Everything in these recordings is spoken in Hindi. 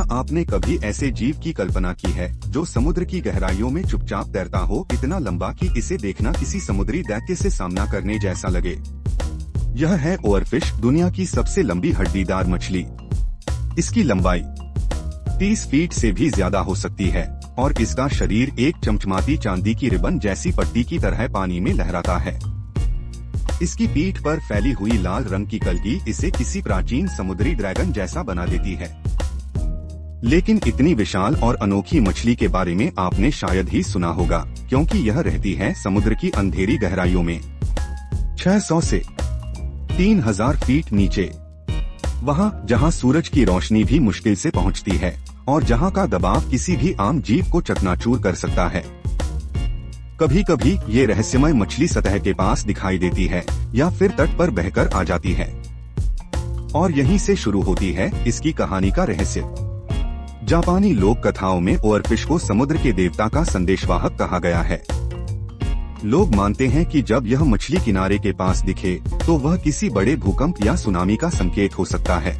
क्या आपने कभी ऐसे जीव की कल्पना की है जो समुद्र की गहराइयों में चुपचाप तैरता हो, इतना लंबा कि इसे देखना किसी समुद्री दैत्य से सामना करने जैसा लगे? यह है ओवरफिश, दुनिया की सबसे लंबी हड्डीदार मछली। इसकी लंबाई 30 फीट से भी ज्यादा हो सकती है और इसका शरीर एक चमचमाती चांदी की रिबन जैसी पट्टी की तरह पानी में लहराता है। इसकी पीठ पर फैली हुई लाल रंग की कलगी इसे किसी प्राचीन समुद्री ड्रैगन जैसा बना देती है। लेकिन इतनी विशाल और अनोखी मछली के बारे में आपने शायद ही सुना होगा, क्योंकि यह रहती है समुद्र की अंधेरी गहराइयों में 600 से 3000 फीट नीचे, वहाँ जहाँ सूरज की रोशनी भी मुश्किल से पहुँचती है और जहाँ का दबाव किसी भी आम जीव को चकनाचूर कर सकता है। कभी कभी ये रहस्यमय मछली सतह के पास दिखाई देती है या फिर तट पर बहकर आ जाती है, और यहीं से शुरू होती है इसकी कहानी का रहस्य। जापानी लोक कथाओं में ओवरफिश को समुद्र के देवता का संदेशवाहक कहा गया है। लोग मानते हैं कि जब यह मछली किनारे के पास दिखे तो वह किसी बड़े भूकंप या सुनामी का संकेत हो सकता है।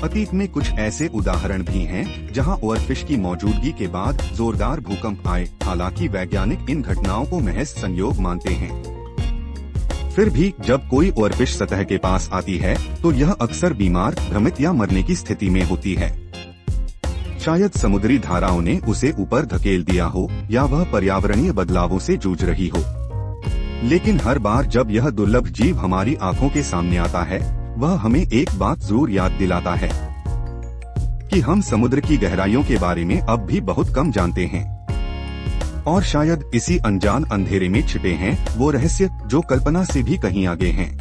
अतीत में कुछ ऐसे उदाहरण भी हैं जहां ओवरफिश की मौजूदगी के बाद जोरदार भूकंप आए। हालांकि वैज्ञानिक इन घटनाओं को महज संयोग मानते हैं। फिर भी जब कोई ओवरफिश सतह के पास आती है तो यह अक्सर बीमार, भ्रमित या मरने की स्थिति में होती है। शायद समुद्री धाराओं ने उसे ऊपर धकेल दिया हो या वह पर्यावरणीय बदलावों से जूझ रही हो। लेकिन हर बार जब यह दुर्लभ जीव हमारी आंखों के सामने आता है, वह हमें एक बात जरूर याद दिलाता है कि हम समुद्र की गहराइयों के बारे में अब भी बहुत कम जानते हैं। और शायद इसी अनजान अंधेरे में छिपे हैं वो रहस्य जो कल्पना से भी कहीं आगे हैं।